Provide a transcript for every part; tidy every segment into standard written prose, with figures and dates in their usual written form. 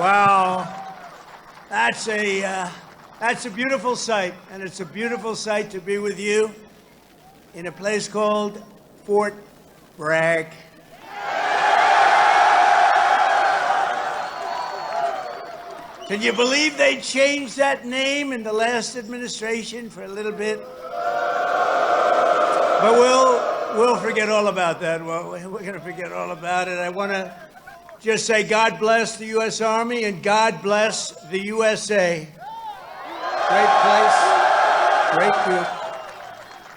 Wow, that's a beautiful sight, and it's a beautiful sight to be with you in a place called Fort Bragg. Can you believe they changed that name in the last administration for a little bit? But we'll forget all about that. We're going to forget all about it. I want to just say God bless the U.S. Army and God bless the USA. Great place, great group.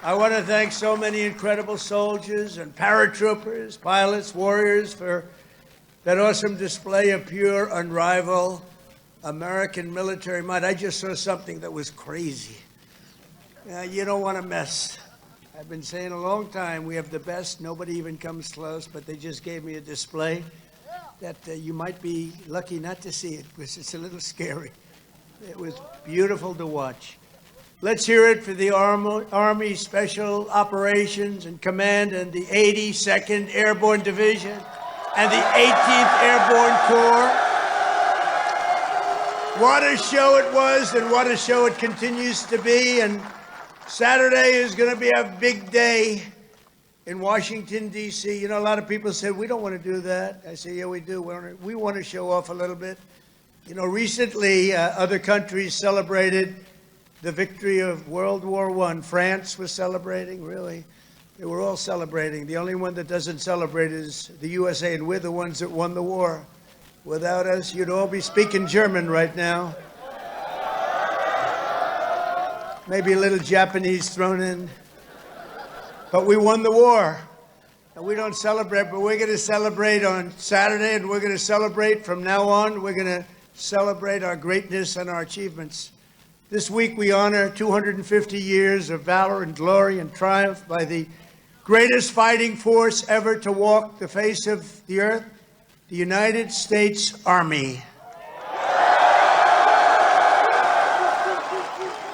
I want to thank so many incredible soldiers and paratroopers, pilots, warriors for that awesome display of pure, unrivaled American military might. I just saw something that was crazy. You don't want to mess. I've been saying a long time, we have the best. Nobody even comes close, but they just gave me a display that you might be lucky not to see it because it's a little scary. It was beautiful to watch. Let's hear it for the Army Special Operations and Command and the 82nd Airborne Division and the 18th Airborne Corps. What a show it was and what a show it continues to be. And Saturday is going to be a big day in Washington, D.C. You know, a lot of people said, we don't want to do that. I say, yeah, we do. We want to show off a little bit. You know, recently, other countries celebrated the victory of World War I. France was celebrating, really. They were all celebrating. The only one that doesn't celebrate is the USA, and we're the ones that won the war. Without us, you'd all be speaking German right now. Maybe a little Japanese thrown in. But we won the war. And we don't celebrate, but we're going to celebrate on Saturday, and we're going to celebrate from now on. We're going to celebrate our greatness and our achievements. This week we honor 250 years of valor and glory and triumph by the greatest fighting force ever to walk the face of the earth, the United States Army.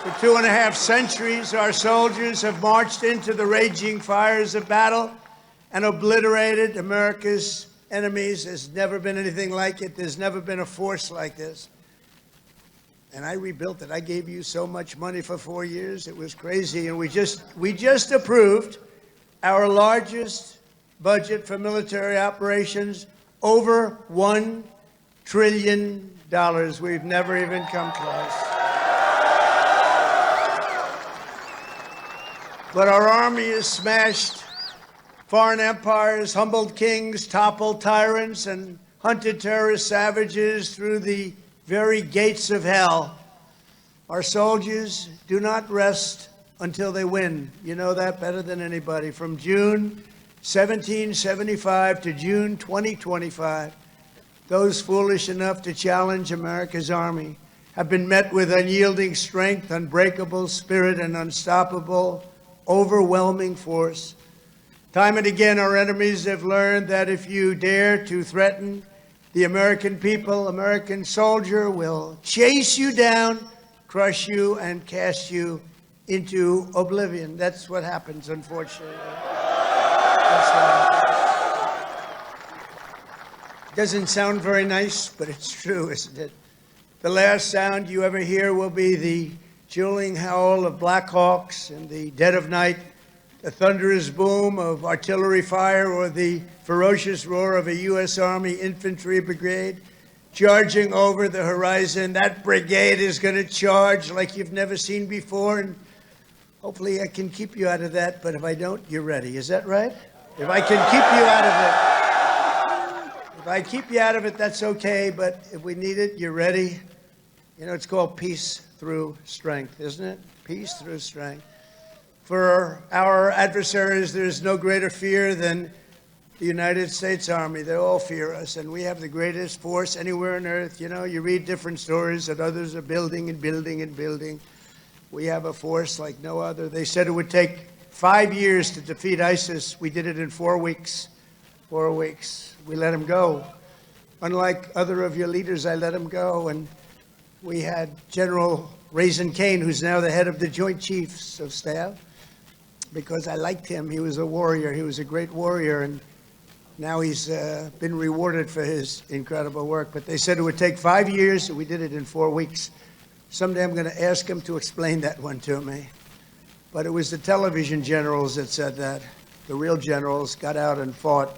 For 2.5 centuries, our soldiers have marched into the raging fires of battle and obliterated America's enemies. There's never been anything like it. There's never been a force like this. And I rebuilt it. I gave you so much money for 4 years. It was crazy. And we just approved our largest budget for military operations, over $1 trillion. We've never even come close. But our army has smashed foreign empires, humbled kings, toppled tyrants, and hunted terrorist savages through the very gates of hell. Our soldiers do not rest until they win. You know that better than anybody. From June 1775 to June 2025, those foolish enough to challenge America's army have been met with unyielding strength, unbreakable spirit, and unstoppable, overwhelming force. Time and again, our enemies have learned that if you dare to threaten the American people, American soldier will chase you down, crush you, and cast you into oblivion. That's what happens, unfortunately. Doesn't sound very nice, but it's true, isn't it? The last sound you ever hear will be the chilling howl of Black Hawks in the dead of night, the thunderous boom of artillery fire, or the ferocious roar of a U.S. Army infantry brigade charging over the horizon. That brigade is going to charge like you've never seen before, and hopefully I can keep you out of that, but if I don't, you're ready. Is that right? If I can keep you out of it. If I keep you out of it, that's okay, but if we need it, you're ready. You know, it's called peace through strength, isn't it? Peace through strength. For our adversaries, there's no greater fear than the United States Army. They all fear us, and we have the greatest force anywhere on earth. You know, you read different stories that others are building and building and building. We have a force like no other. They said it would take 5 years to defeat ISIS. We did it in 4 weeks. 4 weeks. We let them go. Unlike other of your leaders, I let them go. And we had General Raisin Kane, who's now the head of the Joint Chiefs of Staff, because I liked him. He was a warrior. He was a great warrior. And Now he's been rewarded for his incredible work. But they said it would take 5 years, and we did it in 4 weeks. Someday I'm going to ask him to explain that one to me. But it was the television generals that said that. The real generals got out and fought,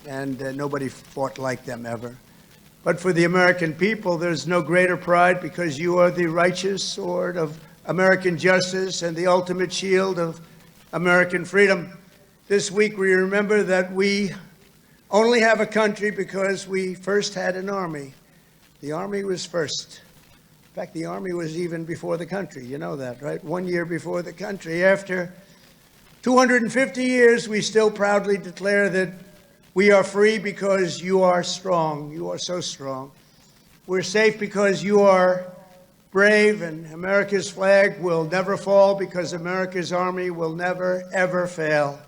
and nobody fought like them ever. But for the American people, there's no greater pride, because you are the righteous sword of American justice and the ultimate shield of American freedom. This week we remember that we only have a country because we first had an army. The army was first. In fact, the army was even before the country. You know that, right? 1 year before the country. After 250 years, we still proudly declare that we are free because you are strong. You are so strong. We're safe because you are brave, and America's flag will never fall because America's army will never, ever fail.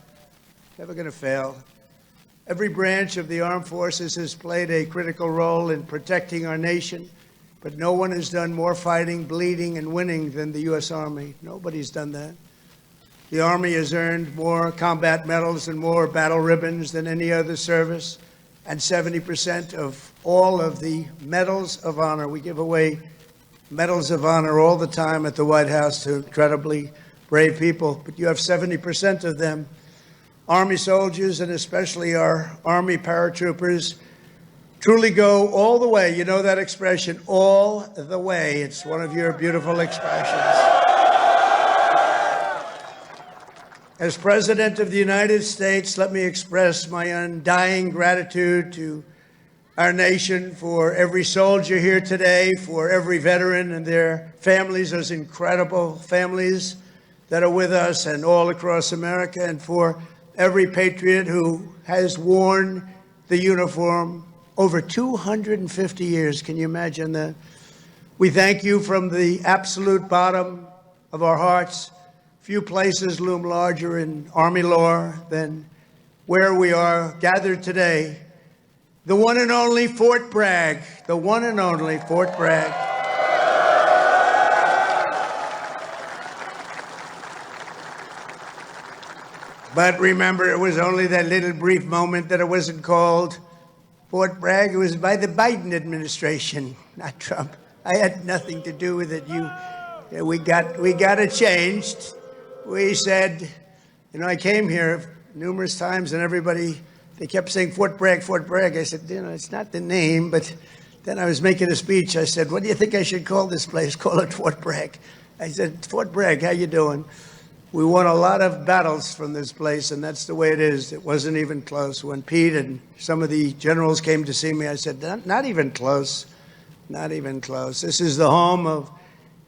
Never going to fail. Every branch of the armed forces has played a critical role in protecting our nation, but no one has done more fighting, bleeding, and winning than the U.S. Army. Nobody's done that. The Army has earned more combat medals and more battle ribbons than any other service, and 70% of all of the medals of honor. We give away medals of honor all the time at the White House to incredibly brave people, but you have 70% of them. Army soldiers, and especially our Army paratroopers, truly go all the way. You know that expression, all the way. It's one of your beautiful expressions. As President of the United States, let me express my undying gratitude to our nation for every soldier here today, for every veteran and their families, those incredible families that are with us and all across America, and for every patriot who has worn the uniform over 250 years. Can you imagine that? We thank you from the absolute bottom of our hearts. Few places loom larger in Army lore than where we are gathered today. The one and only Fort Bragg, the one and only Fort Bragg. But remember, it was only that little brief moment that it wasn't called Fort Bragg. It was by the Biden administration, not Trump. I had nothing to do with it. We got it changed. We said, you know, I came here numerous times, and everybody, they kept saying Fort Bragg, Fort Bragg. I said, you know, it's not the name. But then I was making a speech. I said, what do you think I should call this place? Call it Fort Bragg. I said, Fort Bragg, how you doing? We won a lot of battles from this place, and that's the way it is. It wasn't even close. When Pete and some of the generals came to see me, I said, not even close, not even close. This is the home of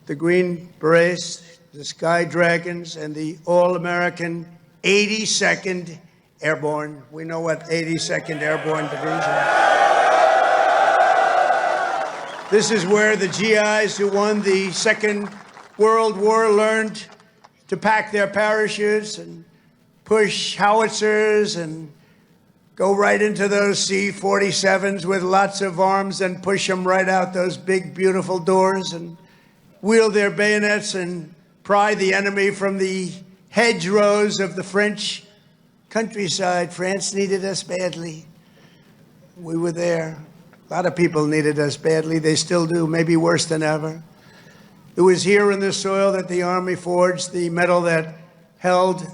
the Green Berets, the Sky Dragons, and the all-American 82nd Airborne. We know what 82nd Airborne Division. This is where the GIs who won the Second World War learned to pack their parachutes and push howitzers and go right into those C-47s with lots of arms and push them right out those big, beautiful doors and wield their bayonets and pry the enemy from the hedgerows of the French countryside. France needed us badly. We were there. A lot of people needed us badly. They still do, maybe worse than ever. It was here in the soil that the Army forged the metal that held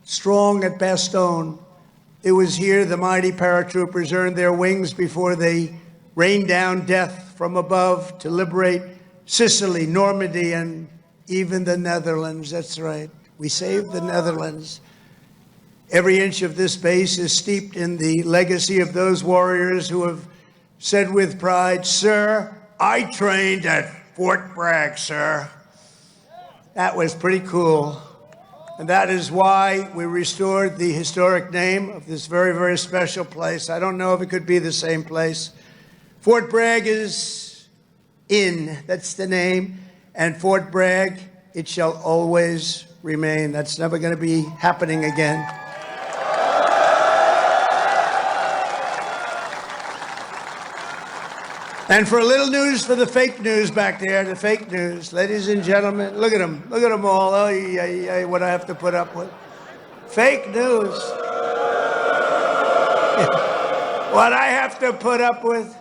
strong at Bastogne. It was here the mighty paratroopers earned their wings before they rained down death from above to liberate Sicily, Normandy, and even the Netherlands. That's right. We saved the Netherlands. Every inch of this base is steeped in the legacy of those warriors who have said with pride, "Sir, I trained at Fort Bragg, sir." That was pretty cool. And that is why we restored the historic name of this very, very special place. I don't know if it could be the same place. Fort Bragg is in, that's the name. And Fort Bragg, it shall always remain. That's never going to be happening again. And for a little news for the fake news back there, the fake news, ladies and gentlemen, look at them all. Oh, what I have to put up with. Fake news. what I have to put up with.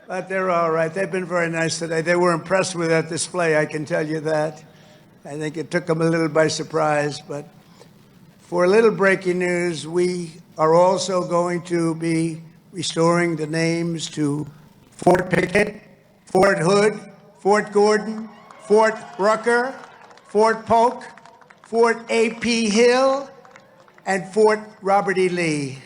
But they're all right. They've been very nice today. They were impressed with that display, I can tell you that. I think it took them a little by surprise. But for a little breaking news, we are also going to be restoring the names to Fort Pickett, Fort Hood, Fort Gordon, Fort Rucker, Fort Polk, Fort A.P. Hill, and Fort Robert E. Lee.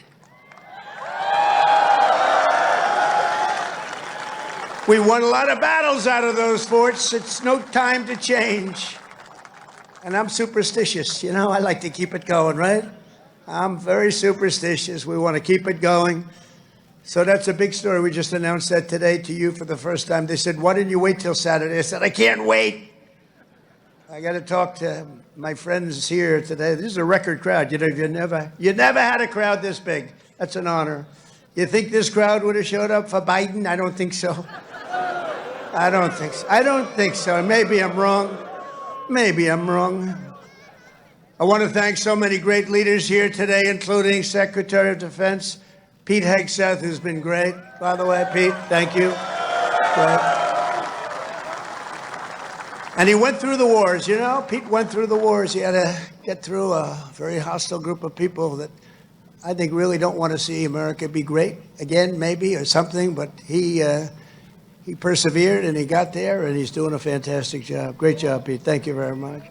We won a lot of battles out of those forts. It's no time to change. And I'm superstitious. You know, I like to keep it going, right? I'm very superstitious. We want to keep it going. So that's a big story. We just announced that today to you for the first time. They said, why didn't you wait till Saturday? I said, I can't wait. I got to talk to my friends here today. This is a record crowd. You know, you never had a crowd this big. That's an honor. You think this crowd would have showed up for Biden? I don't think so. I don't think so. I don't think so. Maybe I'm wrong. Maybe I'm wrong. I want to thank so many great leaders here today, including Secretary of Defense Pete Hegseth, who's been great. By the way, Pete, thank you. Great. And he went through the wars, you know? Pete went through the wars. He had to get through a very hostile group of people that I think really don't want to see America be great again, maybe, or something. But he persevered, and he got there, and he's doing a fantastic job. Great job, Pete. Thank you very much.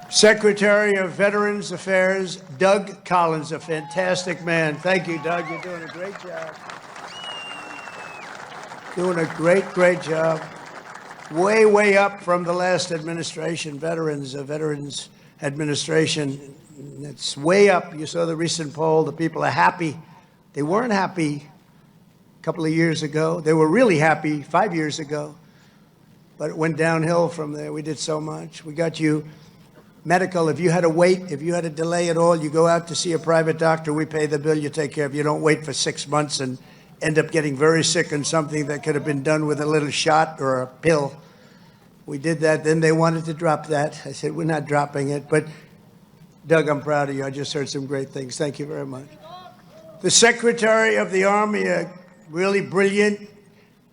Secretary of Veterans Affairs, Doug Collins, a fantastic man. Thank you, Doug. You're doing a great job. Doing a great job. Way up from the last administration, Veterans Administration. It's way up. You saw the recent poll. The people are happy. They weren't happy a couple of years ago. They were really happy 5 years ago. But it went downhill from there. We did so much. We got you medical. If you had to wait, if you had a delay at all, you go out to see a private doctor. We pay the bill. You take care of it. You don't wait for 6 months and end up getting very sick on something that could have been done with a little shot or a pill. We did that. Then they wanted to drop that. I said, we're not dropping it. But Doug, I'm proud of you. I just heard some great things. Thank you very much. The Secretary of the Army, a really brilliant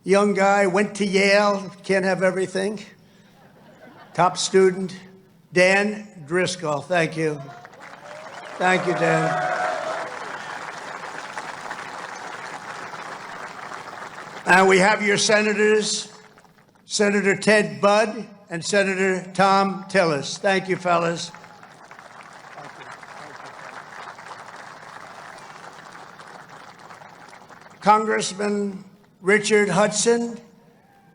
young guy, went to Yale. Can't have everything. Top student, Dan Driscoll. Thank you. Thank you, Dan. And we have your senators, Senator Ted Budd and Senator Tom Tillis. Thank you, fellas. Congressman Richard Hudson,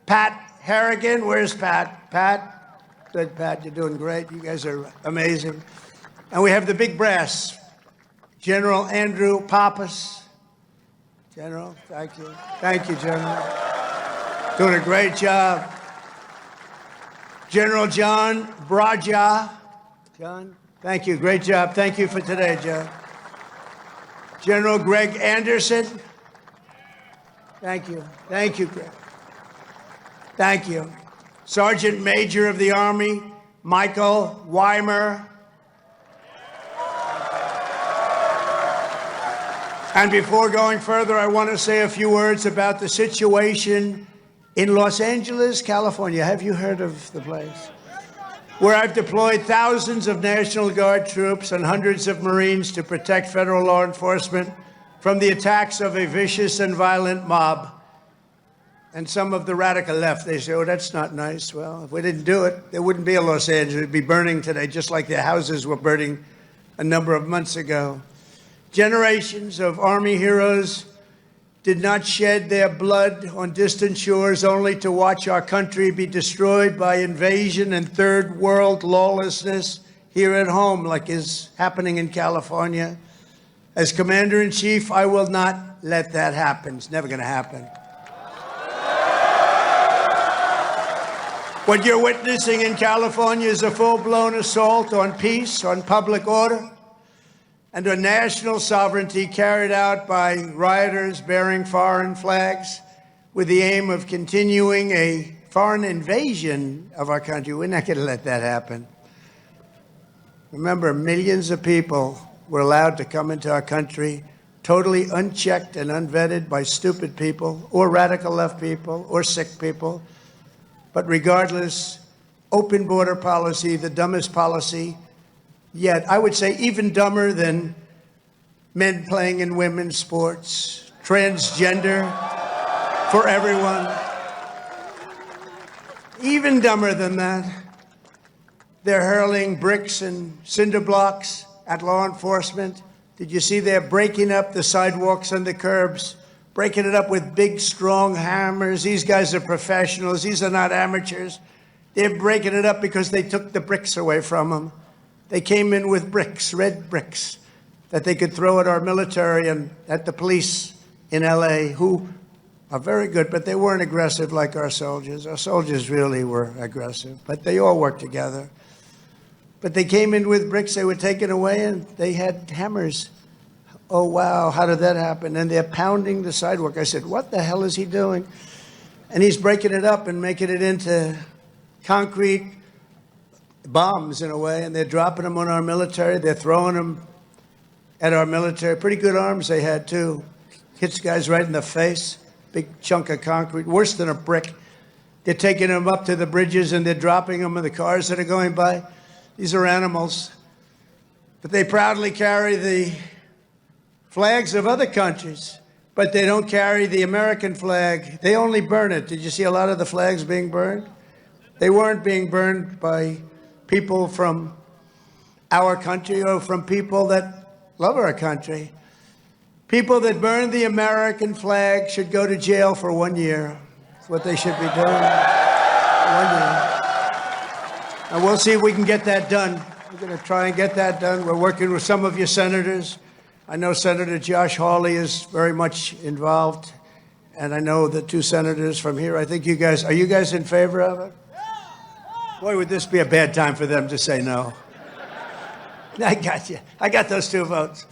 Pat Harrigan. Where's Pat? Pat? Good, Pat. You're doing great. You guys are amazing. And we have the big brass, General Andrew Pappas. General, thank you. Thank you, General. Doing a great job. General John Braja. John, thank you. Great job. Thank you for today, John. General Greg Anderson. Thank you. Thank you, Greg. Thank you. Sergeant Major of the Army, Michael Weimer. And before going further, I want to say a few words about the situation in Los Angeles, California. Have you heard of the place? Where I've deployed thousands of National Guard troops and hundreds of Marines to protect federal law enforcement from the attacks of a vicious and violent mob. And some of the radical left, they say, oh, that's not nice. Well, if we didn't do it, there wouldn't be a Los Angeles. It'd be burning today, just like their houses were burning a number of months ago. Generations of Army heroes did not shed their blood on distant shores only to watch our country be destroyed by invasion and third world lawlessness here at home, like is happening in California. As Commander-in-Chief, I will not let that happen. It's never going to happen. What you're witnessing in California is a full-blown assault on peace, on public order, and on national sovereignty carried out by rioters bearing foreign flags with the aim of continuing a foreign invasion of our country. We're not going to let that happen. Remember, millions of people were allowed to come into our country, totally unchecked and unvetted by stupid people or radical left people or sick people. But regardless, open border policy, the dumbest policy yet. I would say even dumber than men playing in women's sports, transgender for everyone. Even dumber than that. They're hurling bricks and cinder blocks at law enforcement. Did you see they're breaking up the sidewalks and the curbs, breaking it up with big, strong hammers? These guys are professionals. These are not amateurs. They're breaking it up because they took the bricks away from them. They came in with bricks, red bricks, that they could throw at our military and at the police in L.A., who are very good, but they weren't aggressive like our soldiers. Our soldiers really were aggressive, but they all worked together. But they came in with bricks, they were taken away, and they had hammers. Oh, wow, how did that happen? And they're pounding the sidewalk. I said, what the hell is he doing? And he's breaking it up and making it into concrete bombs in a way, and they're dropping them on our military. They're throwing them at our military. Pretty good arms they had, too. Hits guys right in the face. Big chunk of concrete, worse than a brick. They're taking them up to the bridges, and they're dropping them in the cars that are going by. These are animals. But they proudly carry the flags of other countries, but they don't carry the American flag. They only burn it. Did you see a lot of the flags being burned? They weren't being burned by people from our country or from people that love our country. People that burn the American flag should go to jail for 1 year. That's what they should be doing. 1 year. And we'll see if we can get that done. We're going to try and get that done. We're working with some of your senators. I know Senator Josh Hawley is very much involved. And I know the two senators from here. I think you guys, are you guys in favor of it? Boy, would this be a bad time for them to say no. I got you. I got those 2 votes.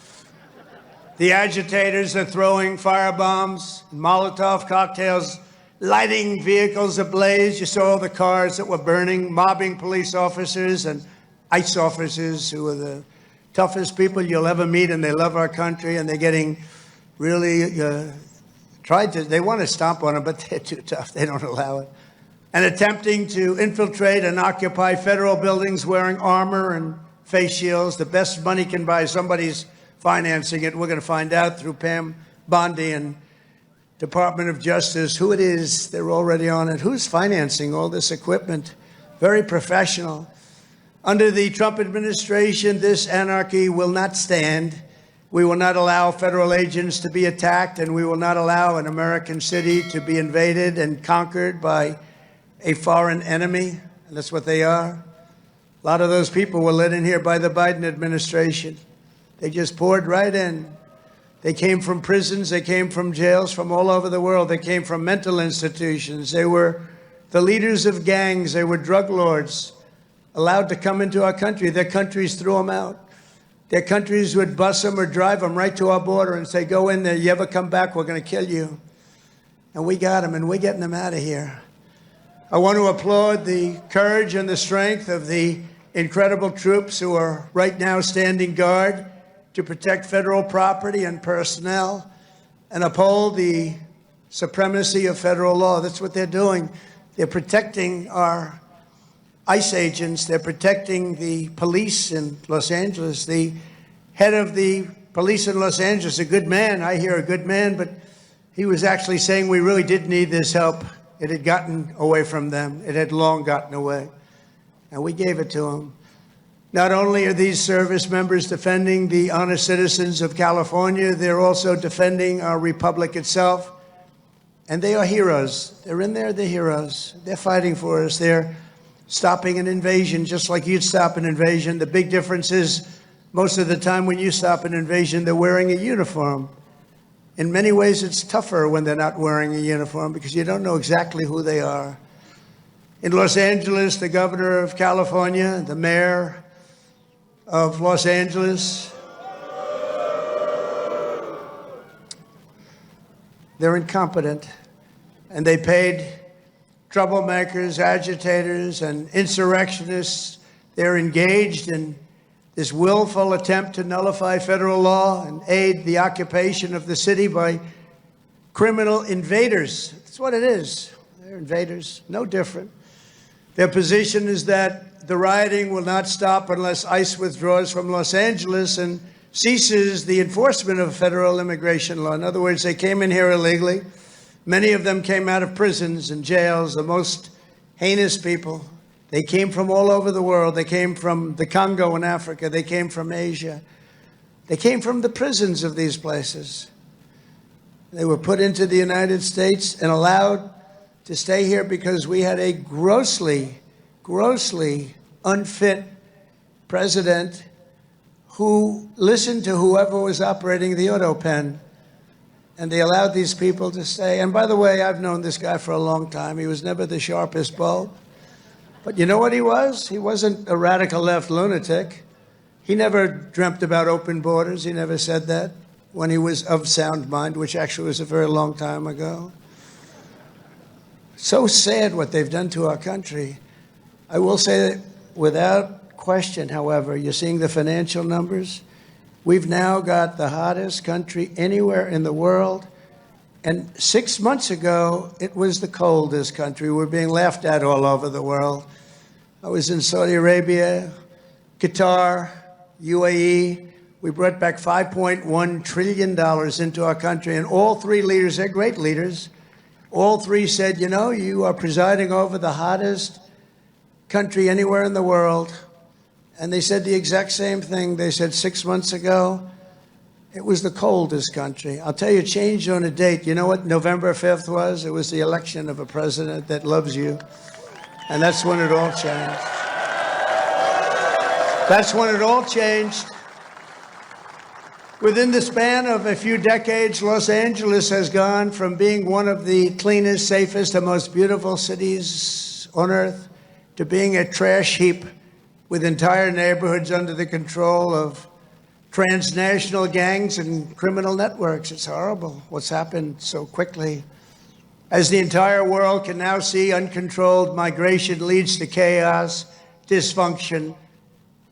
The agitators are throwing firebombs, Molotov cocktails, lighting vehicles ablaze. You saw the cars that were burning, mobbing police officers and ICE officers who are the toughest people you'll ever meet, and they love our country, and they're getting really they want to stomp on them, but they're too tough. They don't allow it. And attempting to infiltrate and occupy federal buildings wearing armor and face shields. The best money can buy, somebody's financing it. We're going to find out through Pam Bondi and Department of Justice who it is. They're already on it. Who's financing all this equipment? Very professional. Under the Trump administration, this anarchy will not stand. We will not allow federal agents to be attacked, and we will not allow an American city to be invaded and conquered by a foreign enemy. And that's what they are. A lot of those people were let in here by the Biden administration. They just poured right in. They came from prisons. They came from jails from all over the world. They came from mental institutions. They were the leaders of gangs. They were drug lords allowed to come into our country. Their countries threw them out. Their countries would bus them or drive them right to our border and say, go in there. You ever come back, we're going to kill you. And we got them, and we're getting them out of here. I want to applaud the courage and the strength of the incredible troops who are right now standing guard to protect federal property and personnel and uphold the supremacy of federal law. That's what they're doing. They're protecting our ICE agents. They're protecting the police in Los Angeles. The head of the police in Los Angeles, a good man, I hear a good man, but he was actually saying we really did need this help. It had gotten away from them. It had long gotten away. And we gave it to them. Not only are these service members defending the honest citizens of California, they're also defending our republic itself. And they are heroes. They're in there, they're heroes. They're fighting for us. They're stopping an invasion just like you'd stop an invasion. The big difference is most of the time when you stop an invasion, they're wearing a uniform. In many ways, it's tougher when they're not wearing a uniform because you don't know exactly who they are. In Los Angeles, the governor of California, the mayor of Los Angeles, they're incompetent, and they paid troublemakers, agitators, and insurrectionists. They're engaged in this willful attempt to nullify federal law and aid the occupation of the city by criminal invaders. That's what it is. They're invaders, no different. Their position is that the rioting will not stop unless ICE withdraws from Los Angeles and ceases the enforcement of federal immigration law. In other words, they came in here illegally. Many of them came out of prisons and jails, the most heinous people. They came from all over the world. They came from the Congo in Africa. They came from Asia. They came from the prisons of these places. They were put into the United States and allowed to stay here because we had a grossly unfit president who listened to whoever was operating the auto pen. And they allowed these people to stay. And by the way, I've known this guy for a long time. He was never the sharpest bulb. But you know what he was? He wasn't a radical left lunatic. He never dreamt about open borders. He never said that when he was of sound mind, which actually was a very long time ago. So sad what they've done to our country. I will say that without question, however, you're seeing the financial numbers. We've now got the hottest country anywhere in the world. And 6 months ago, it was the coldest country. We're being laughed at all over the world. I was in Saudi Arabia, Qatar, UAE. We brought back $5.1 trillion into our country. And all three leaders, they're great leaders, all three said, you know, you are presiding over the hottest country anywhere in the world. And they said the exact same thing. They said 6 months ago, it was the coldest country. I'll tell you, it changed on a date. You know what November 5th was? It was the election of a president that loves you. And that's when it all changed. That's when it all changed. Within the span of a few decades, Los Angeles has gone from being one of the cleanest, safest, and most beautiful cities on earth to being a trash heap with entire neighborhoods under the control of transnational gangs and criminal networks. It's horrible what's happened so quickly. As the entire world can now see, uncontrolled migration leads to chaos, dysfunction,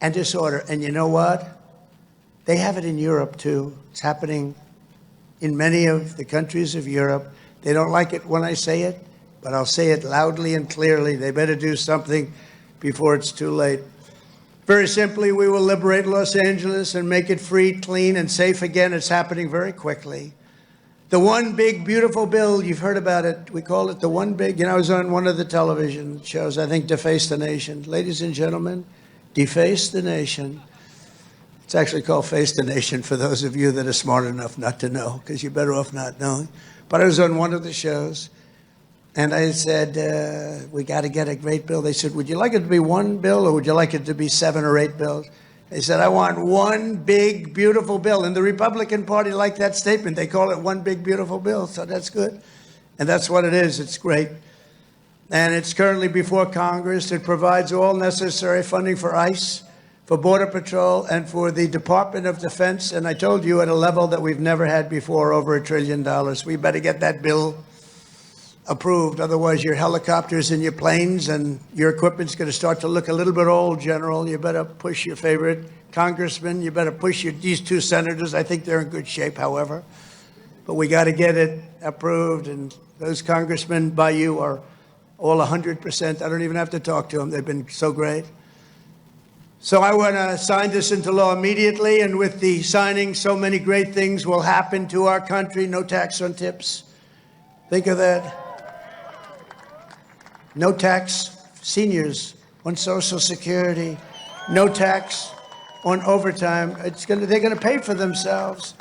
and disorder. And you know what? They have it in Europe, too. It's happening in many of the countries of Europe. They don't like it when I say it, but I'll say it loudly and clearly. They better do something before it's too late. Very simply, we will liberate Los Angeles and make it free, clean, and safe again. It's happening very quickly. The one big, beautiful bill, you've heard about it. We call it the one big, I was on one of the television shows, I think Deface the Nation. Ladies and gentlemen, Deface the Nation. It's actually called Face the Nation for those of you that are smart enough not to know, because you're better off not knowing. But I was on one of the shows, and I said, we got to get a great bill. They said, would you like it to be one bill, or would you like it to be 7 or 8 bills? They said, I want one big, beautiful bill. And the Republican Party liked that statement. They call it one big, beautiful bill, so that's good. And that's what it is. It's great. And it's currently before Congress. It provides all necessary funding for ICE, for Border Patrol, and for the Department of Defense. And I told you at a level that we've never had before, over $1 trillion. We better get that bill approved. Otherwise, your helicopters and your planes and your equipment's going to start to look a little bit old, General. You better push your favorite congressman. You better push these 2 senators. I think they're in good shape, however. But we got to get it approved. And those congressmen by you are all 100%. I don't even have to talk to them. They've been so great. So I want to sign this into law immediately, and with the signing, so many great things will happen to our country. No tax on tips. Think of that. No tax, seniors on Social Security. No tax on overtime. They're going to pay for themselves.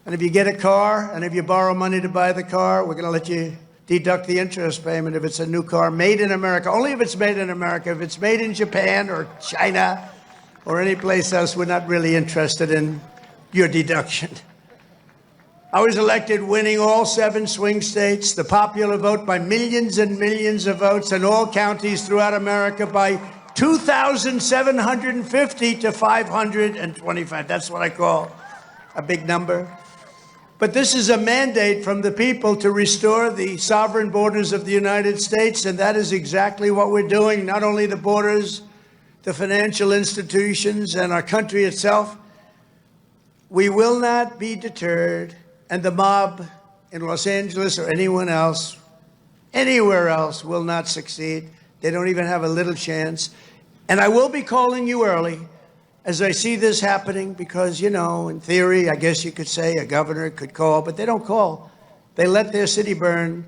And if you get a car, and if you borrow money to buy the car, we're going to let you deduct the interest payment if it's a new car made in America. Only if it's made in America. If it's made in Japan or China or any place else, we're not really interested in your deduction. I was elected winning all 7 swing states, the popular vote by millions and millions of votes in all counties throughout America by 2,750 to 525. That's what I call a big number. But this is a mandate from the people to restore the sovereign borders of the United States, and that is exactly what we're doing. Not only the borders the financial institutions, and our country itself, we will not be deterred, and the mob in Los Angeles or anyone else, anywhere else, will not succeed. They don't even have a little chance. And I will be calling you early as I see this happening because, you know, in theory, I guess you could say a governor could call, but they don't call. They let their city burn,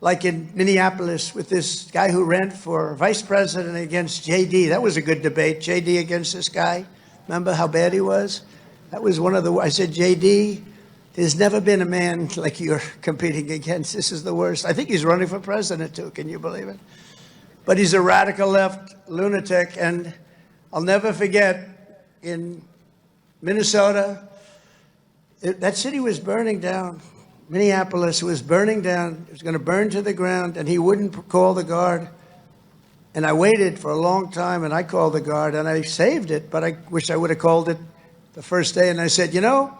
like in Minneapolis with this guy who ran for vice president against J.D. That was a good debate, J.D. against this guy. Remember how bad he was? That was one of the, I said, J.D., there's never been a man like you're competing against. This is the worst. I think he's running for president, too. Can you believe it? But he's a radical left lunatic, and I'll never forget in Minnesota, that city was burning down. Minneapolis was burning down. It was going to burn to the ground, and he wouldn't call the guard. And I waited for a long time, and I called the guard, and I saved it, but I wish I would have called it the first day. And I said, you know,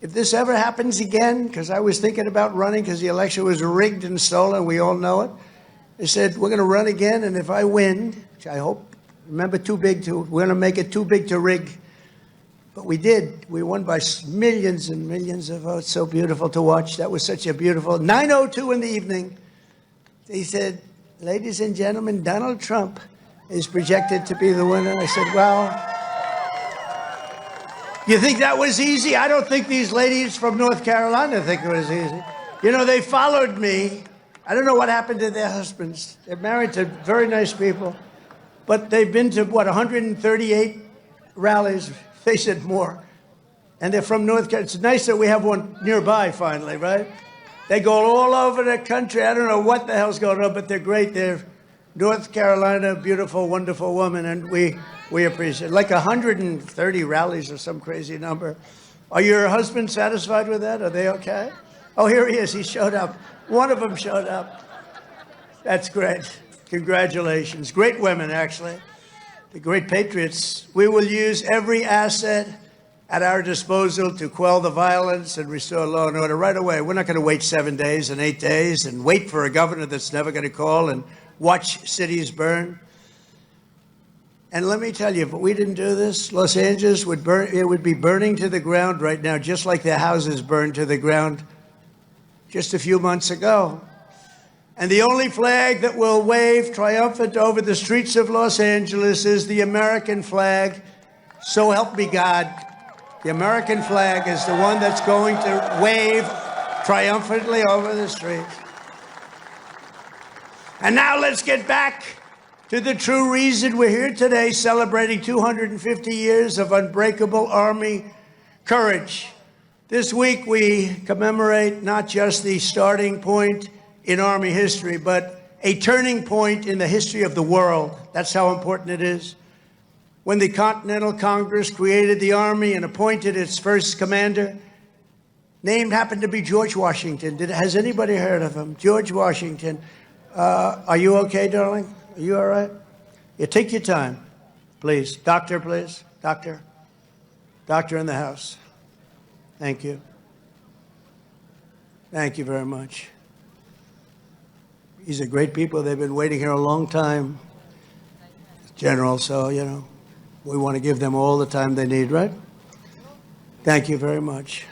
if this ever happens again, because I was thinking about running because the election was rigged and stolen, we all know it. I said, we're going to run again, and if I win, which I hope, remember, we're going to make it too big to rig. But we did. We won by millions and millions of votes. So beautiful to watch. That was such a beautiful, 9:02 in the evening. They said, ladies and gentlemen, Donald Trump is projected to be the winner. I said, well, you think that was easy? I don't think these ladies from North Carolina think it was easy. You know, they followed me. I don't know what happened to their husbands. They're married to very nice people. But they've been to, 138 rallies. They said more. And they're from North Carolina. It's nice that we have one nearby finally, right? They go all over the country. I don't know what the hell's going on, but they're great. They're North Carolina, beautiful, wonderful woman, and we appreciate it. Like 130 rallies or some crazy number. Are your husbands satisfied with that? Are they okay? Oh, here he is. He showed up. One of them showed up. That's great. Congratulations. Great women, actually. The great patriots. We will use every asset at our disposal to quell the violence and restore law and order right away. We're not going to wait 7 days and 8 days and wait for a governor that's never going to call and watch cities burn. And let me tell you, if we didn't do this, Los Angeles would burn. It would be burning to the ground right now, just like their houses burned to the ground just a few months ago. And the only flag that will wave triumphant over the streets of Los Angeles is the American flag. So help me God. The American flag is the one that's going to wave triumphantly over the streets. And now let's get back to the true reason we're here today, celebrating 250 years of unbreakable Army courage. This week we commemorate not just the starting point in Army history, but a turning point in the history of the world. That's how important it is. When the Continental Congress created the Army and appointed its first commander, named happened to be George Washington. Has anybody heard of him? George Washington. Are you okay, darling? Are you all right? Yeah, take your time, please. Doctor, please. Doctor. Doctor in the house. Thank you. Thank you very much. These are great people. They've been waiting here a long time, General, so, you know, we want to give them all the time they need, right? Thank you very much.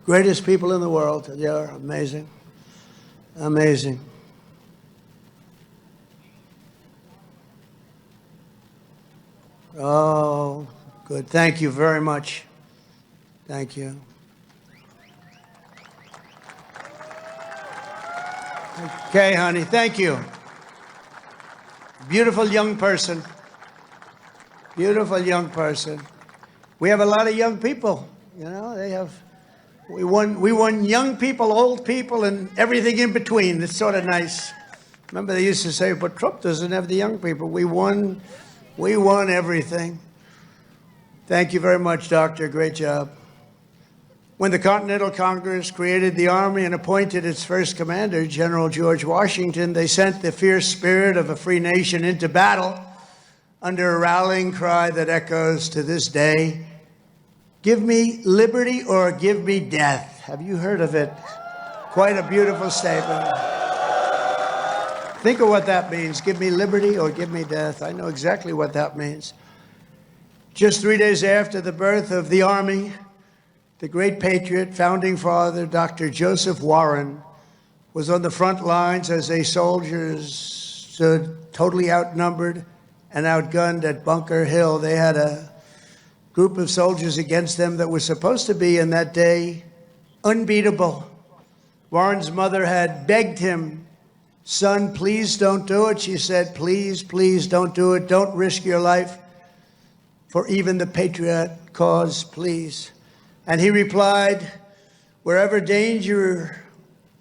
Greatest people in the world. They're amazing. Amazing. Oh, good. Thank you very much. Thank you. Okay, honey. Thank you. Beautiful young person. Beautiful young person. We have a lot of young people. You know, they have. We won young people, old people, and everything in between. It's sort of nice. Remember, they used to say, but Trump doesn't have the young people. We won everything. Thank you very much, Doctor. Great job. When the Continental Congress created the Army and appointed its first commander, General George Washington, they sent the fierce spirit of a free nation into battle under a rallying cry that echoes to this day. Give me liberty or give me death. Have you heard of it? Quite a beautiful statement. Think of what that means. Give me liberty or give me death. I know exactly what that means. Just 3 days after the birth of the Army, the great patriot, founding father, Dr. Joseph Warren, was on the front lines as a soldiers stood totally outnumbered and outgunned at Bunker Hill. They had a group of soldiers against them that was supposed to be, in that day, unbeatable. Warren's mother had begged him, "Son, please don't do it." She said, "Please, please don't do it. Don't risk your life for even the patriot cause, please." And he replied, "Wherever danger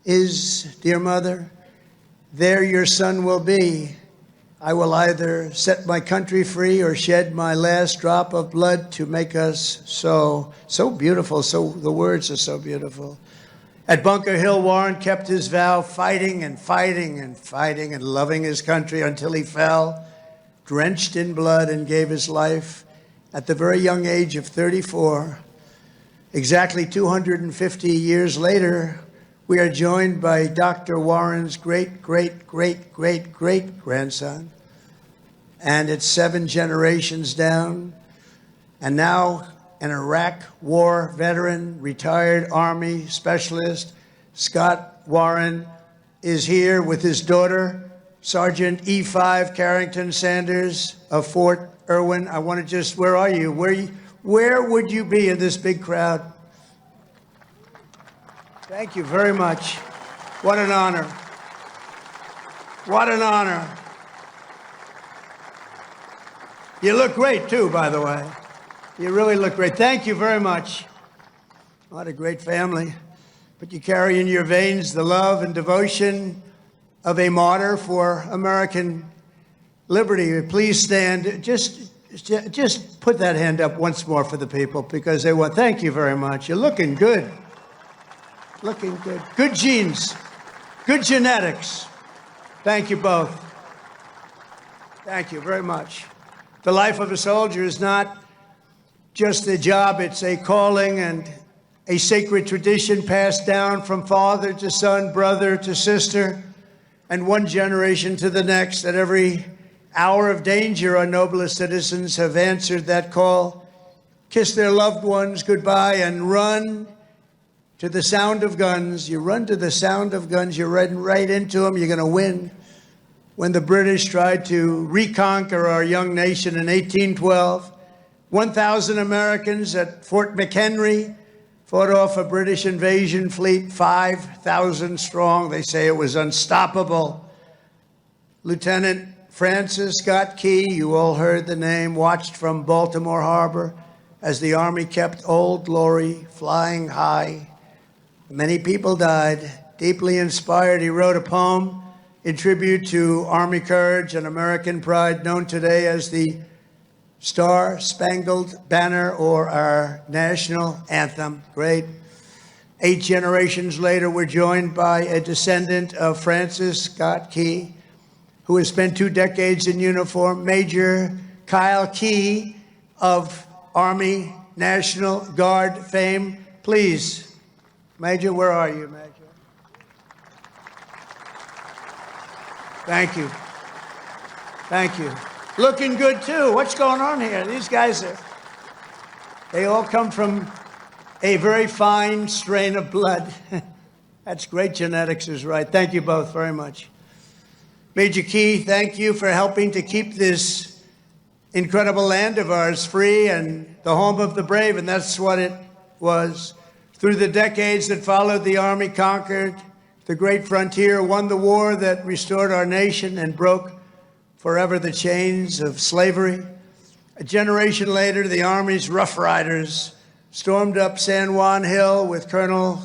is, dear mother, there your son will be. I will either set my country free or shed my last drop of blood to make us so." So beautiful. So the words are so beautiful. At Bunker Hill, Warren kept his vow, fighting and fighting and fighting and loving his country until he fell, drenched in blood, and gave his life at the very young age of 34. Exactly 250 years later, we are joined by Dr. Warren's great-great-great-great-great-grandson, and it's 7 generations down, and now an Iraq war veteran, retired Army specialist, Scott Warren, is here with his daughter, Sergeant E5 Carrington Sanders of Fort Irwin. I want to just, where are you? Where would you be in this big crowd? Thank you very much. What an honor. What an honor. You look great, too, by the way. You really look great. Thank you very much. What a great family. But you carry in your veins the love and devotion of a martyr for American liberty. Please stand. Just put that hand up once more for the people, because they want. Thank you very much. You're looking good. Looking good. Good genes. Good genetics. Thank you both. Thank you very much. The life of a soldier is not just a job. It's a calling and a sacred tradition passed down from father to son, brother to sister, and one generation to the next. At every hour of danger, our noblest citizens have answered that call, kissed their loved ones goodbye, and run to the sound of guns. You run to the sound of guns. You're running right into them. You're going to win. When the British tried to reconquer our young nation in 1812, 1,000 Americans at Fort McHenry fought off a British invasion fleet, 5,000 strong. They say it was unstoppable. Lieutenant Francis Scott Key, you all heard the name, watched from Baltimore Harbor as the Army kept Old Glory flying high. Many people died. Deeply inspired, he wrote a poem in tribute to Army courage and American pride, known today as the Star-Spangled Banner, or our national anthem. Great. 8 generations later, we're joined by a descendant of Francis Scott Key, who has spent 2 decades in uniform, Major Kyle Key of Army National Guard fame. Please, Major, where are you, Major? Thank you. Thank you. Looking good, too. What's going on here? These guys they all come from a very fine strain of blood. That's great genetics is right. Thank you both very much. Major Key, thank you for helping to keep this incredible land of ours free and the home of the brave, and that's what it was. Through the decades that followed, the Army conquered the great frontier, won the war that restored our nation and broke forever the chains of slavery. A generation later, the Army's Rough Riders stormed up San Juan Hill with Colonel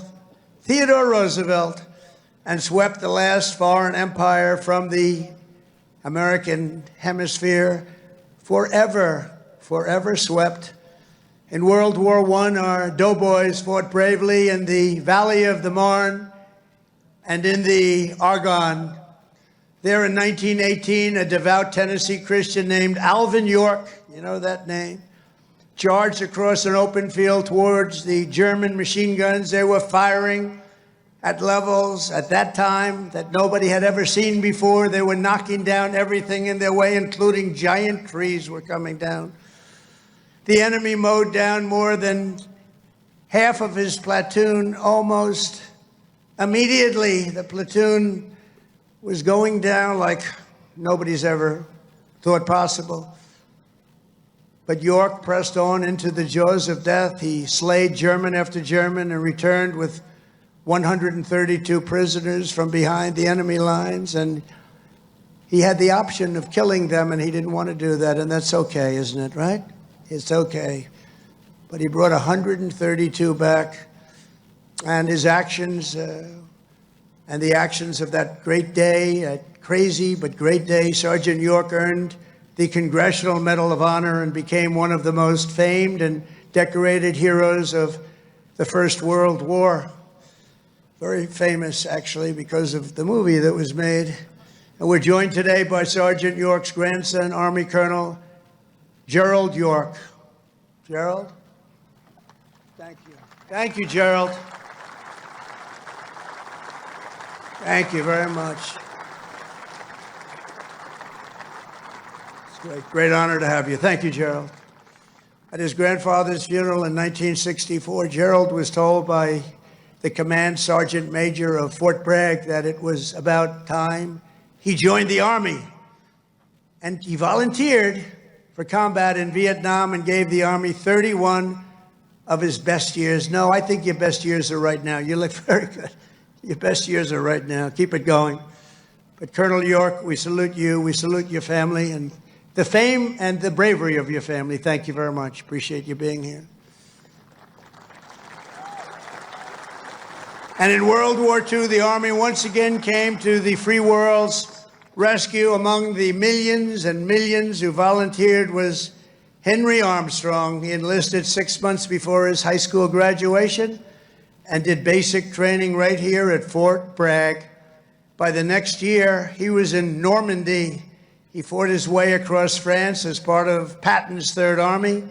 Theodore Roosevelt and swept the last foreign empire from the American hemisphere, forever swept. In World War I, our doughboys fought bravely in the Valley of the Marne and in the Argonne. There in 1918, a devout Tennessee Christian named Alvin York, you know that name, charged across an open field towards the German machine guns. They were firing at levels at that time that nobody had ever seen before. They were knocking down everything in their way, including giant trees were coming down. The enemy mowed down more than half of his platoon almost immediately. The platoon was going down like nobody's ever thought possible. But York pressed on into the jaws of death. He slayed German after German and returned with 132 prisoners from behind the enemy lines. And he had the option of killing them, and he didn't want to do that. And that's okay, isn't it, right? It's okay. But he brought 132 back. And his actions and the actions of that great day, that crazy but great day, Sergeant York earned the Congressional Medal of Honor and became one of the most famed and decorated heroes of the First World War. Very famous, actually, because of the movie that was made. And we're joined today by Sergeant York's grandson, Army Colonel Gerald York. Gerald? Thank you. Thank you, Gerald. Thank you very much. It's great. Great honor to have you. Thank you, Gerald. At his grandfather's funeral in 1964, Gerald was told by the command sergeant major of Fort Bragg that it was about time he joined the Army. And he volunteered for combat in Vietnam and gave the Army 31 of his best years. No, I think your best years are right now. You look very good. Your best years are right now. Keep it going. But Colonel York, we salute you. We salute your family and the fame and the bravery of your family. Thank you very much. Appreciate you being here. And in World War II, the Army once again came to the free world's rescue. Among the millions and millions who volunteered was Henry Armstrong. He enlisted 6 months before his high school graduation and did basic training right here at Fort Bragg. By the next year, he was in Normandy. He fought his way across France as part of Patton's Third Army,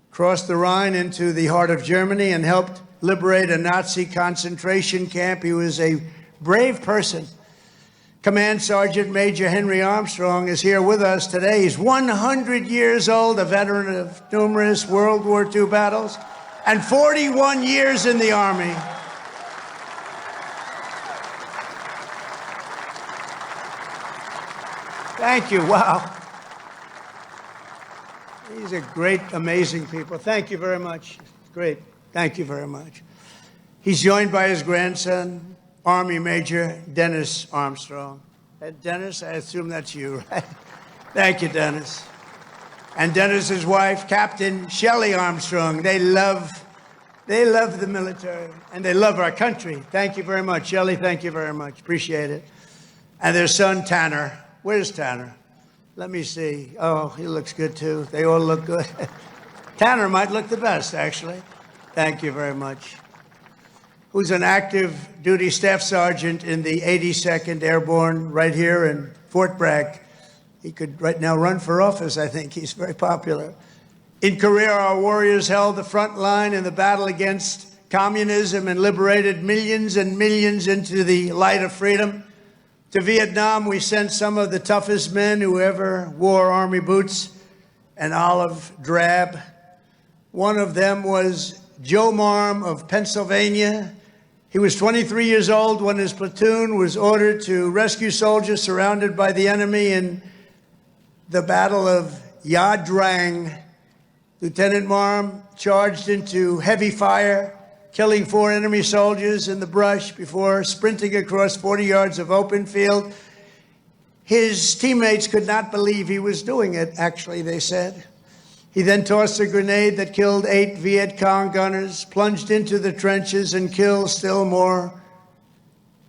crossed the Rhine into the heart of Germany, and helped liberate a Nazi concentration camp. He was a brave person. Command Sergeant Major Henry Armstrong is here with us today. He's 100 years old, a veteran of numerous World War II battles, and 41 years in the Army. Thank you. Wow. These are great, amazing people. Thank you very much. Great. Thank you very much. He's joined by his grandson, Army Major Dennis Armstrong. Dennis, I assume that's you, right? Thank you, Dennis. And Dennis's wife, Captain Shelley Armstrong. They love the military, and they love our country. Thank you very much. Shelley, thank you very much. Appreciate it. And their son, Tanner. Where's Tanner? Let me see. Oh, he looks good, too. They all look good. Tanner might look the best, actually. Thank you very much. Who's an active duty staff sergeant in the 82nd Airborne right here in Fort Bragg. He could right now run for office, I think. He's very popular. In Korea, our warriors held the front line in the battle against communism and liberated millions and millions into the light of freedom. To Vietnam, we sent some of the toughest men who ever wore Army boots and olive drab. One of them was Joe Marm of Pennsylvania. He was 23 years old when his platoon was ordered to rescue soldiers surrounded by the enemy in the Battle of Ia Drang. Lieutenant Marm charged into heavy fire, killing 4 enemy soldiers in the brush before sprinting across 40 yards of open field. His teammates could not believe he was doing it, actually, they said. He then tossed a grenade that killed 8 Viet Cong gunners, plunged into the trenches and killed still more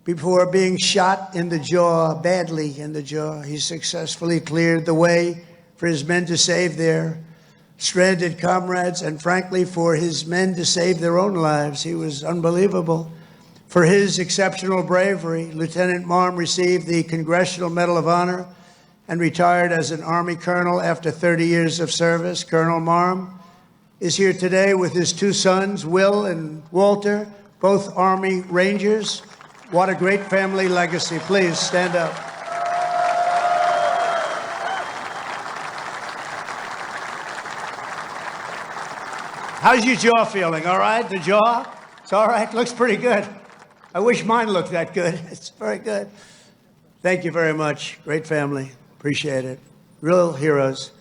before being shot in the jaw, badly in the jaw. He successfully cleared the way for his men to save their stranded comrades and, frankly, for his men to save their own lives. He was unbelievable. For his exceptional bravery, Lieutenant Marm received the Congressional Medal of Honor and retired as an Army colonel after 30 years of service. Colonel Marm is here today with his two sons, Will and Walter, both Army Rangers. What a great family legacy. Please stand up. How's your jaw feeling? All right? The jaw? It's all right? Looks pretty good. I wish mine looked that good. It's very good. Thank you very much. Great family. Appreciate it. Real heroes.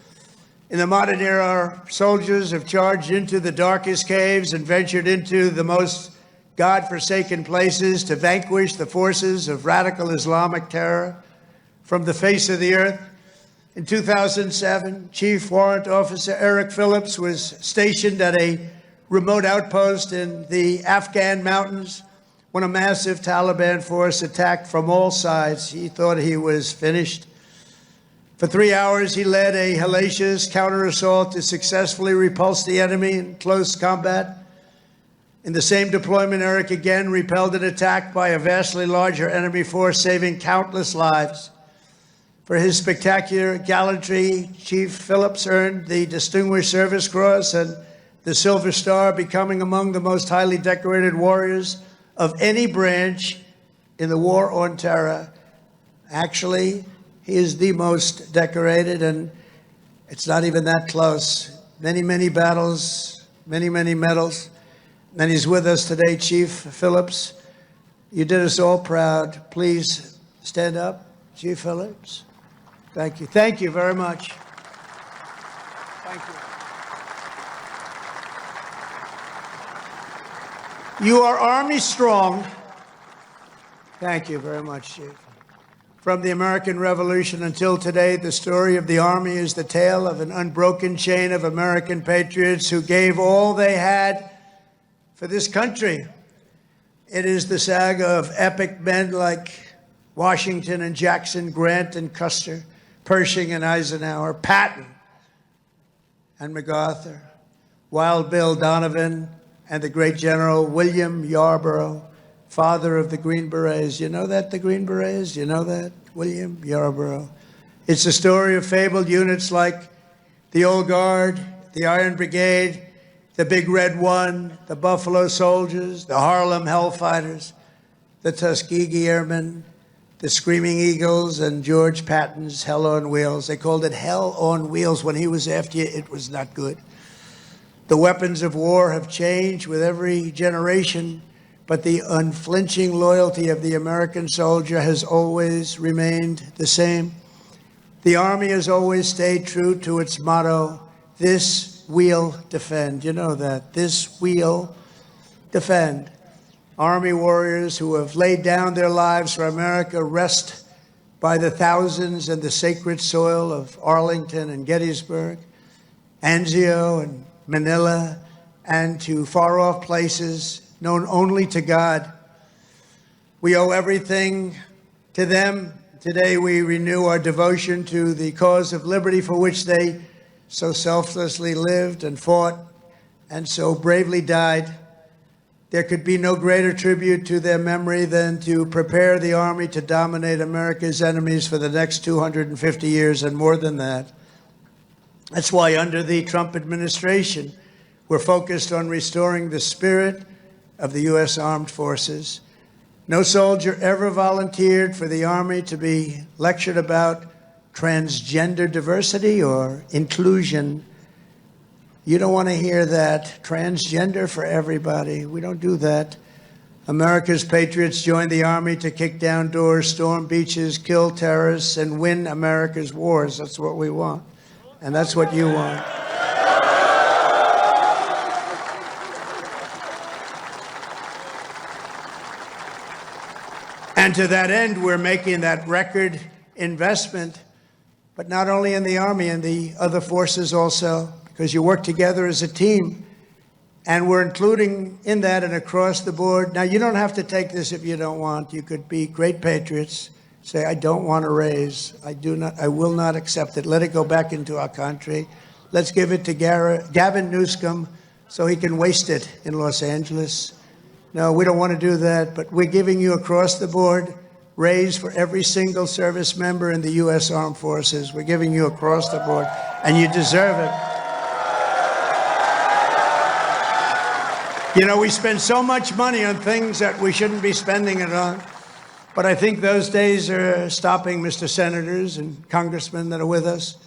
In the modern era, our soldiers have charged into the darkest caves and ventured into the most God-forsaken places to vanquish the forces of radical Islamic terror from the face of the earth. In 2007, Chief Warrant Officer Eric Phillips was stationed at a remote outpost in the Afghan mountains when a massive Taliban force attacked from all sides. He thought he was finished. For 3 hours, he led a hellacious counter-assault to successfully repulse the enemy in close combat. In the same deployment, Eric again repelled an attack by a vastly larger enemy force, saving countless lives. For his spectacular gallantry, Chief Phillips earned the Distinguished Service Cross and the Silver Star, becoming among the most highly decorated warriors of any branch in the war on terror. Actually, he is the most decorated, and it's not even that close. Many, many battles, many, many medals. And he's with us today, Chief Phillips. You did us all proud. Please stand up, Chief Phillips. Thank you. Thank you very much. Thank you. You are Army strong. Thank you very much, Chief. From the American Revolution until today, the story of the Army is the tale of an unbroken chain of American patriots who gave all they had for this country. It is the saga of epic men like Washington and Jackson, Grant and Custer, Pershing and Eisenhower, Patton and MacArthur, Wild Bill Donovan, and the great General William Yarborough, father of the Green Berets. You know that, the Green Berets? You know that? William Yarborough. It's a story of fabled units like the Old Guard, the Iron Brigade, the Big Red One, the Buffalo Soldiers, the Harlem Hellfighters, the Tuskegee Airmen, the Screaming Eagles, and George Patton's Hell on Wheels. They called it Hell on Wheels. When he was after you, it was not good. The weapons of war have changed with every generation, but the unflinching loyalty of the American soldier has always remained the same. The Army has always stayed true to its motto, "This we'll defend." You know that. This we'll defend. Army warriors who have laid down their lives for America rest by the thousands in the sacred soil of Arlington and Gettysburg, Anzio and Manila, and to far-off places known only to God. We owe everything to them. Today we renew our devotion to the cause of liberty for which they so selflessly lived and fought and so bravely died. There could be no greater tribute to their memory than to prepare the Army to dominate America's enemies for the next 250 years and more than that. That's why under the Trump administration, we're focused on restoring the spirit of the U.S. Armed Forces. No soldier ever volunteered for the Army to be lectured about transgender diversity or inclusion. You don't want to hear that. Transgender for everybody. We don't do that. America's patriots joined the Army to kick down doors, storm beaches, kill terrorists, and win America's wars. That's what we want. And that's what you want. And to that end, we're making that record investment, but not only in the Army, and the other forces also, because you work together as a team. And we're including in that and across the board. Now, you don't have to take this if you don't want. You could be great patriots. Say, I don't want a raise. I will not accept it. Let it go back into our country. Let's give it to Gavin Newsom so he can waste it in Los Angeles. No, we don't want to do that, but we're giving you across the board raise for every single service member in the U.S. Armed Forces. We're giving you across the board, and you deserve it. You know, we spend so much money on things that we shouldn't be spending it on. But I think those days are stopping, Mr. Senators and Congressmen that are with us.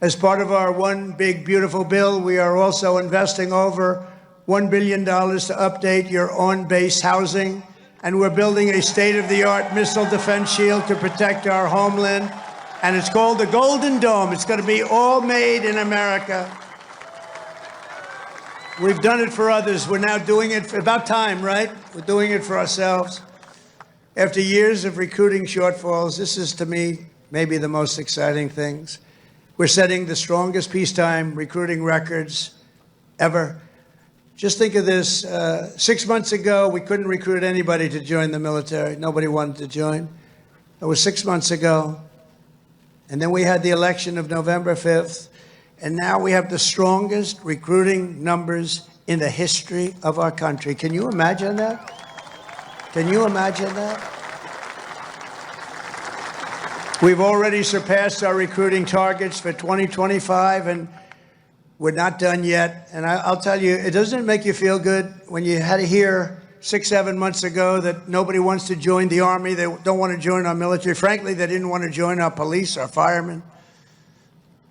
As part of our one big, beautiful bill, we are also investing over $1 billion to update your on-base housing. And we're building a state-of-the-art missile defense shield to protect our homeland. And it's called the Golden Dome. It's going to be all made in America. We've done it for others. We're now doing it for about time, right? We're doing it for ourselves. After years of recruiting shortfalls, this is, to me, maybe the most exciting things. We're setting the strongest peacetime recruiting records ever. Just think of this. 6 months ago, we couldn't recruit anybody to join the military. Nobody wanted to join. That was 6 months ago. And then we had the election of November 5th. And now we have the strongest recruiting numbers in the history of our country. Can you imagine that? Can you imagine that? We've already surpassed our recruiting targets for 2025, and we're not done yet. And I'll tell you, it doesn't make you feel good when you had to hear 6, 7 months ago that nobody wants to join the Army. They don't want to join our military. Frankly, they didn't want to join our police, our firemen.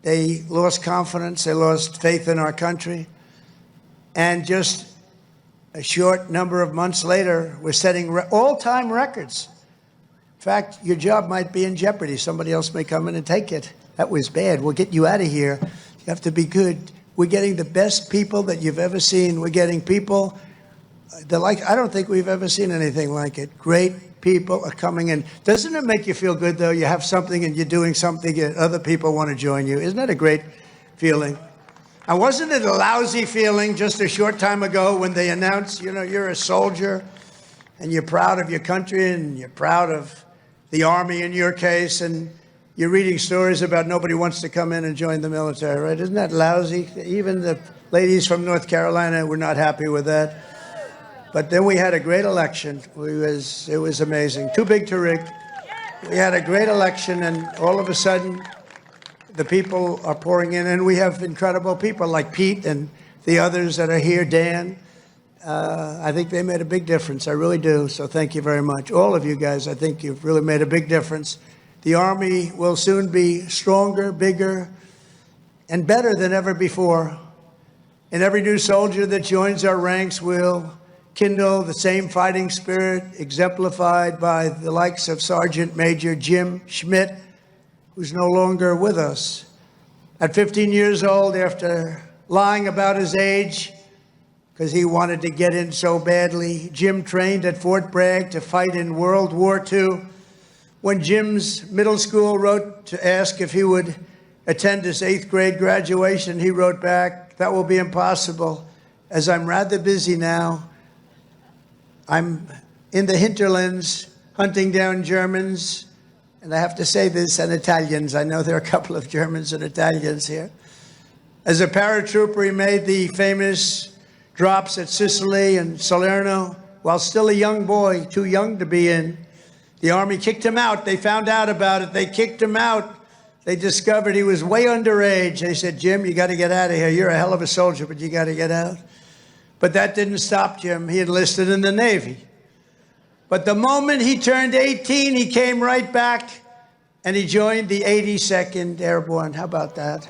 They lost confidence. They lost faith in our country. And just a short number of months later, we're setting all-time records. In fact, your job might be in jeopardy. Somebody else may come in and take it. That was bad. We'll get you out of here. You have to be good. We're getting the best people that you've ever seen. We're getting people I don't think we've ever seen anything like it. Great people are coming in. Doesn't it make you feel good, though? You have something and you're doing something and other people want to join you. Isn't that a great feeling? And wasn't it a lousy feeling just a short time ago when they announced, you know, you're a soldier and you're proud of your country and you're proud of the Army in your case, and you're reading stories about nobody wants to come in and join the military, right? Isn't that lousy? Even the ladies from North Carolina were not happy with that. But then we had a great election. It was amazing. Too big to rig. We had a great election, and all of a sudden, the people are pouring in, and we have incredible people like Pete and the others that are here, Dan. I think they made a big difference. I really do. So thank you very much. All of you guys, I think you've really made a big difference. The Army will soon be stronger, bigger, and better than ever before. And every new soldier that joins our ranks will kindle the same fighting spirit exemplified by the likes of Sergeant Major Jim Schmidt, who's no longer with us. At 15 years old, after lying about his age, because he wanted to get in so badly, Jim trained at Fort Bragg to fight in World War II. When Jim's middle school wrote to ask if he would attend his 8th grade graduation, he wrote back, "That will be impossible, as I'm rather busy now. I'm in the hinterlands hunting down Germans," and I have to say this, and Italians. I know there are a couple of Germans and Italians here. As a paratrooper, he made the famous drops at Sicily and Salerno while still a young boy, too young to be in. The Army kicked him out. They found out about it. They kicked him out. They discovered he was way underage. They said, "Jim, you got to get out of here. You're a hell of a soldier, but you got to get out." But that didn't stop Jim. He enlisted in the Navy. But the moment he turned 18, he came right back and he joined the 82nd Airborne. How about that?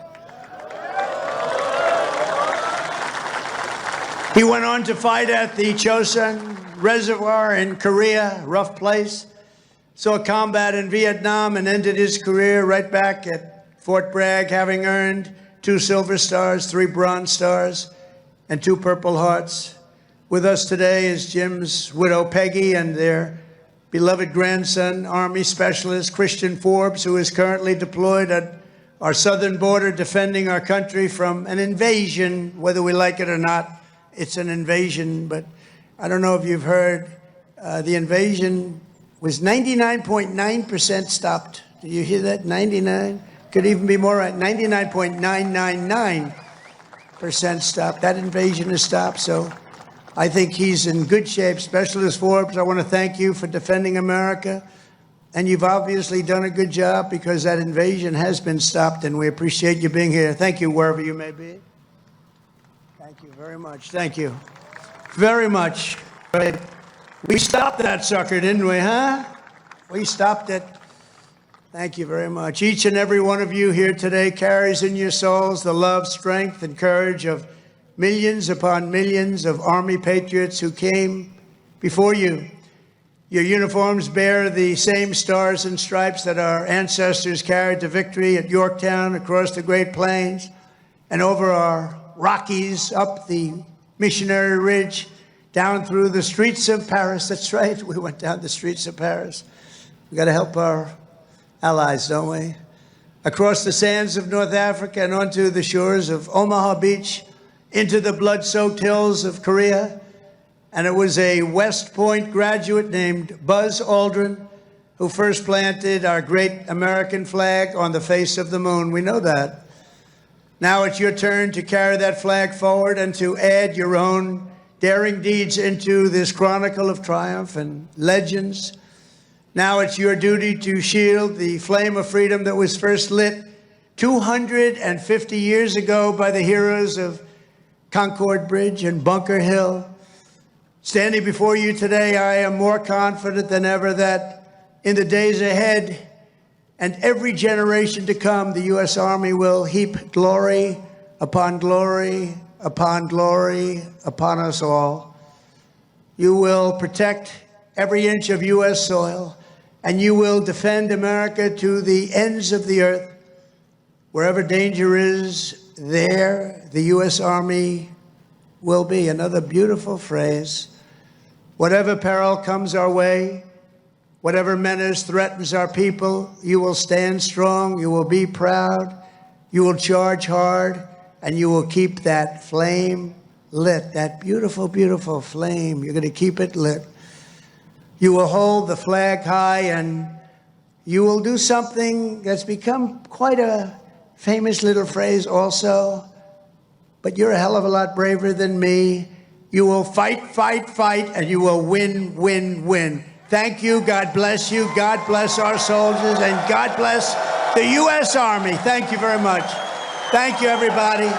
He went on to fight at the Chosin Reservoir in Korea, rough place. Saw combat in Vietnam and ended his career right back at Fort Bragg, having earned 2 Silver Stars, 3 Bronze Stars, and 2 Purple Hearts. With us today is Jim's widow, Peggy, and their beloved grandson, Army Specialist Christian Forbes, who is currently deployed at our southern border defending our country from an invasion, whether we like it or not. It's an invasion, but I don't know if you've heard, the invasion was 99.9% stopped. Did you hear that? 99? Could even be more right. 99.999% stopped. That invasion is stopped. So I think he's in good shape. Specialist Forbes, I want to thank you for defending America. And you've obviously done a good job because that invasion has been stopped, and we appreciate you being here. Thank you, wherever you may be. Thank you very much. Thank you very much. We stopped that sucker, didn't we, huh? We stopped it. Thank you very much. Each and every one of you here today carries in your souls the love, strength, and courage of millions upon millions of Army patriots who came before you. Your uniforms bear the same stars and stripes that our ancestors carried to victory at Yorktown, across the Great Plains, and over our Rockies, up the Missionary Ridge, down through the streets of Paris. That's right, we went down the streets of Paris. We got to help our allies, don't we? Across the sands of North Africa and onto the shores of Omaha Beach, into the blood-soaked hills of Korea. And it was a West Point graduate named Buzz Aldrin who first planted our great American flag on the face of the moon. We know that. Now it's your turn to carry that flag forward and to add your own daring deeds into this chronicle of triumph and legends. Now it's your duty to shield the flame of freedom that was first lit 250 years ago by the heroes of Concord Bridge and Bunker Hill. Standing before you today, I am more confident than ever that in the days ahead and every generation to come, the U.S. Army will heap glory upon glory upon glory upon us all. You will protect every inch of U.S. soil, and you will defend America to the ends of the earth. Wherever danger is, there the U.S. Army will be. Another beautiful phrase. Whatever peril comes our way, whatever menace threatens our people, you will stand strong, you will be proud, you will charge hard, and you will keep that flame lit, that beautiful, beautiful flame. You're going to keep it lit. You will hold the flag high, and you will do something that's become quite a famous little phrase also, but you're a hell of a lot braver than me. You will fight, fight, fight, and you will win, win, win. Thank you. God bless you. God bless our soldiers, and God bless the U.S. Army. Thank you very much. Thank you, everybody.